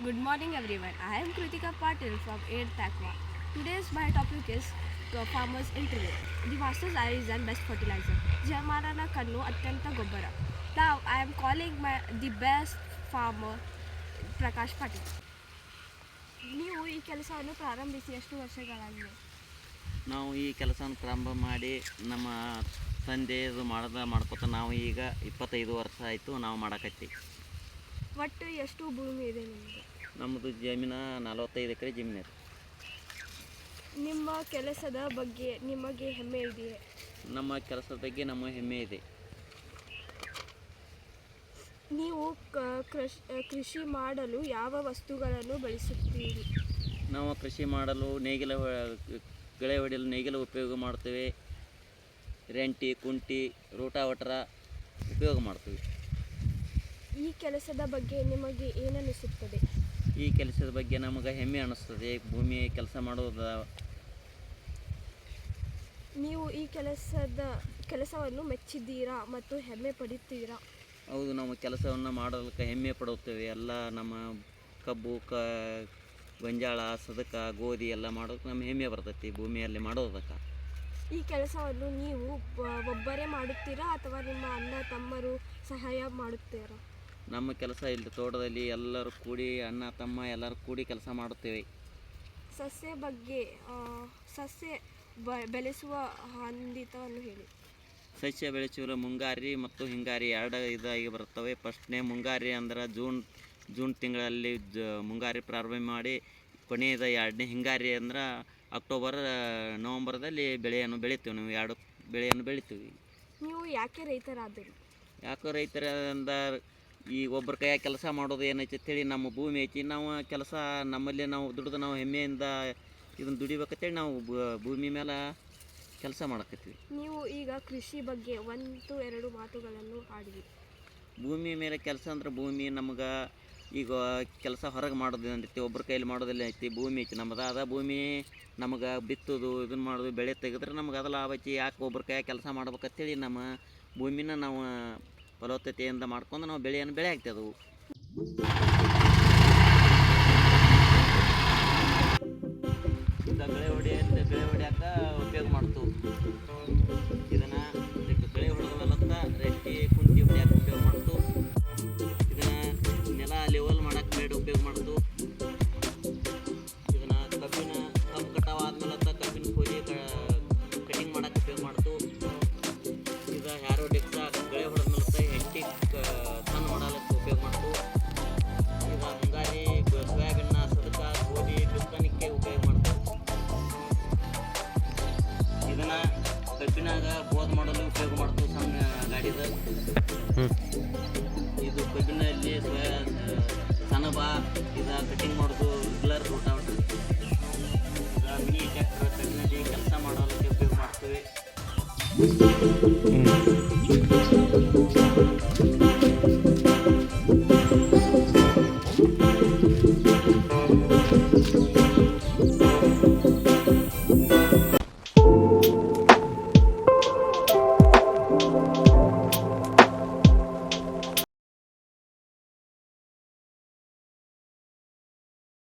Good morning everyone. I am Kritika Patil from 8th Aqua. Today's my topic is farmers interview. The fastest eye is and best fertilizer. ಜಯಮಾರನ ಕಣ್ಣು ಅತ್ಯಂತ ಗೊಬ್ಬರ. Now I am calling the best farmer Prakash Patil. ನೀವು ಈ ಕೆಲಸವನ್ನು ಪ್ರಾರಂಭಿಸಿ ಎಷ್ಟು ವರ್ಷಗಳಾಗಿವೆ? ನಾವು ಈ ಕೆಲಸವನ್ನು ಪ್ರಾರಂಭ ಮಾಡಿ ನಮ್ಮ ತಂದೆ ಇದು ಮಾಡ್ಕೊತ ನಾವು ಈಗ 25 ವರ್ಷ ಆಯಿತು ನಾವು ಮಾಡಕತ್ತೀವಿ. ಒಟ್ಟು ಎಷ್ಟು ಭೂಮಿ ಇದೆ ನಿಮಗೆ? ನಮ್ಮದು ಜಮೀನು 45 ಎಕರೆ ಜಮೀನು ಇದೆ. ನಿಮ್ಮ ಕೆಲಸದ ಬಗ್ಗೆ ನಿಮಗೆ ಹೆಮ್ಮೆ ಇದೆಯೇ? ನಮ್ಮ ಕೆಲಸದ ಬಗ್ಗೆ ನಮಗೆ ಹೆಮ್ಮೆ ಇದೆ. ನೀವು ಕೃಷಿ ಮಾಡಲು ಯಾವ ವಸ್ತುಗಳನ್ನು ಬಳಸುತ್ತೀರಿ? ನಾವು ಕೃಷಿ ಮಾಡಲು ಗಳೆ ಹೊಡೆಯಲು ನೇಗಿಲ ಉಪಯೋಗ ಮಾಡ್ತೇವೆ. ರೆಂಟಿ, ಕುಂಟಿ, ರೋಟಾವಟರ ಉಪಯೋಗ ಮಾಡ್ತೀವಿ. ಈ ಕೆಲಸದ ಬಗ್ಗೆ ನಿಮಗೆ ಏನನಿಸುತ್ತದೆ? ಈ ಕೆಲಸದ ಬಗ್ಗೆ ನಮಗೆ ಹೆಮ್ಮೆ ಅನ್ನಿಸ್ತದೆ. ಭೂಮಿ ಕೆಲಸ ಮಾಡೋದು. ನೀವು ಈ ಕೆಲಸವನ್ನು ಮೆಚ್ಚಿದ್ದೀರಾ ಮತ್ತು ಹೆಮ್ಮೆ ಪಡುತ್ತೀರಾ? ಹೌದು, ನಾವು ಕೆಲಸವನ್ನು ಮಾಡೋದಕ್ಕೆ ಹೆಮ್ಮೆ ಪಡುತ್ತೇವೆ. ಎಲ್ಲ ನಮ್ಮ ಕಬ್ಬು, ಗೊಂಜಾಳ, ಸದಕ, ಗೋಧಿ ಎಲ್ಲ ಮಾಡೋದಕ್ಕೆ ನಮ್ಗೆ ಹೆಮ್ಮೆ ಬರ್ತೈತಿ ಭೂಮಿಯಲ್ಲಿ ಮಾಡೋದಕ್ಕೆ. ಈ ಕೆಲಸವನ್ನು ನೀವು ಒಬ್ಬರೇ ಮಾಡುತ್ತೀರಾ ಅಥವಾ ನಿಮ್ಮ ಅಣ್ಣ ತಮ್ಮರು ಸಹಾಯ ಮಾಡುತ್ತೀರಾ? ನಮ್ಮ ಕೆಲಸ ಇಲ್ಲಿ ತೋಟದಲ್ಲಿ ಎಲ್ಲರೂ ಕೂಡಿ, ಅಣ್ಣ ತಮ್ಮ ಎಲ್ಲರೂ ಕೂಡಿ ಕೆಲಸ ಮಾಡುತ್ತೇವೆ. ಸಸ್ಯ ಬೆಳೆಸುವ ಹಂತವನ್ನು ಹೇಳಿ. ಸಸ್ಯ ಬೆಳೆಸುವ ಮುಂಗಾರಿ ಮತ್ತು ಹಿಂಗಾರಿ ಎರಡು ಇದಾಗಿ ಬರುತ್ತವೆ. ಫಸ್ಟ್ನೇ ಮುಂಗಾರಿ ಅಂದ್ರೆ ಜೂನ್ ತಿಂಗಳಲ್ಲಿ ಮುಂಗಾರಿ ಪ್ರಾರಂಭ ಮಾಡಿ ಕೊನೆಯದ ಎರಡನೇ ಹಿಂಗಾರಿ ಅಂದ್ರೆ ಅಕ್ಟೋಬರ್ ನವಂಬರ್ದಲ್ಲಿ ಬೆಳೆಯನ್ನು ಬೆಳಿತೀವಿ. ನಾವು ಎರಡು ಬೆಳೆಯನ್ನು ಬೆಳಿತೀವಿ. ನೀವು ಯಾಕೆ ರೈತರಾದರು? ಯಾಕೆ ರೈತರಿಂದ ಈ ಒಬ್ಬರ ಕೈಯಾಗ ಕೆಲಸ ಮಾಡೋದು ಏನೈತಿ ಅಂತೇಳಿ ನಮ್ಮ ಭೂಮಿ ಐತಿ. ನಾವು ಕೆಲಸ ನಮ್ಮಲ್ಲಿ ನಾವು ದುಡಿದು ನಾವು ಹೆಮ್ಮೆಯಿಂದ ಇದನ್ನು ದುಡಿಬೇಕಂತೇಳಿ ನಾವು ಭೂಮಿ ಮೇಲೆ ಕೆಲಸ ಮಾಡಕತ್ತೀವಿ. ನೀವು ಈಗ ಕೃಷಿ ಬಗ್ಗೆ 1-2 ಮಾತುಗಳನ್ನು ಆಡಿರಿ. ಭೂಮಿ ಮೇಲೆ ಕೆಲಸ ಅಂದ್ರೆ ಭೂಮಿ ನಮ್ಗೆ ಈಗ ಕೆಲಸ ಹೊರಗೆ ಮಾಡೋದು ಐತಿ, ಒಬ್ಬರ ಕೈಯಲ್ಲಿ ಮಾಡೋದಿಲ್ಲ ಐತಿ. ಭೂಮಿ ಐತಿ ನಮ್ಮದು. ಅದ ಭೂಮಿ ನಮಗೆ ಬಿತ್ತೋದು ಇದನ್ನು ಮಾಡೋದು ಬೆಳೆ ತೆಗೆದ್ರೆ ನಮ್ಗೆ ಅದು ಲಾಭ ಐತಿ. ಯಾಕೆ ಒಬ್ಬರ ಕೈಯಾಗ ಕೆಲಸ ಮಾಡ್ಬೇಕಂತೇಳಿ ನಮ್ಮ ಭೂಮಿನ ನಾವು ಫಲವತ್ತತೆಯಿಂದ ಮಾಡ್ಕೊಂಡು ನಾವು ಬೆಳೆಯನ್ನು ಬೆಳೆ ಆಗ್ತದವು. ಗಳೆ ಹೊಡ್ಯಾಕ ಉಪಯೋಗ ಮಾಡ್ತು. ಇದನ್ನು ಗಳೆ ಹೊಡೆದವಲ್ಲತ್ತ ರೆಟ್ಟಿ, ಕುಂಟಿ ಹೊಡ್ಯಾಕ ಉಪಯೋಗ ಮಾಡ್ತು. ಇದನ್ನು ನೆಲ ಲೆವೆಲ್ ಮಾಡಕ್ಕೆ ಬೇಡ ಉಪಯೋಗ ಮಾಡ್ತು. ಇದನ್ನು ಕಬ್ಬು ಕಟಾವು ಆದ್ಮೇಲತ್ತ ಕಬ್ಬಿನ ಕೋಲಿ ಕಟಿಂಗ್ ಮಾಡಕ್ಕೆ ಉಪಯೋಗ ಮಾಡ್ತು. ಇದು ಹ್ಯಾರೋ ಡೆಕ್ಸ ಗಳೆ ಹೊಡೆದ್ಮೇಲತ್ತ ಹೆಂಟಿ ಸಣ್ಣ ಮಾಡಲಿಕ್ಕೆ ಉಪಯೋಗ ಮಾಡ್ತು. ಈಗ ಮುಂಗಾರಿ ಸೋಯಾಬೀನ್ನ, ಸದಕ, ಗೋಧಿ ಬಿತ್ತನಿಕ್ಕೆ ಉಪಯೋಗ ಮಾಡ್ತು. ಇದನ್ನು ಕಬ್ಬಿನಾಗ ಬೋದ್ ಮಾಡಲು ಉಪಯೋಗ ಮಾಡ್ತು. ಸಣ್ಣ ಗಾಡಿದ ಇದು ಕಬ್ಬಿನಲ್ಲಿ ಸನಬ ಇದು ಕಟಿಂಗ್ ಮಾಡೋದು ರೆಗ್ಯುಲರ್ ರೋಟಾವೇಟರ್. ಮಿನಿ ಟ್ರ್ಯಾಕ್ಟರ್ ಕಬ್ಬಿನಲ್ಲಿ ಕೆಲಸ ಮಾಡೋದಕ್ಕೆ ಉಪಯೋಗ ಮಾಡ್ತೇವೆ.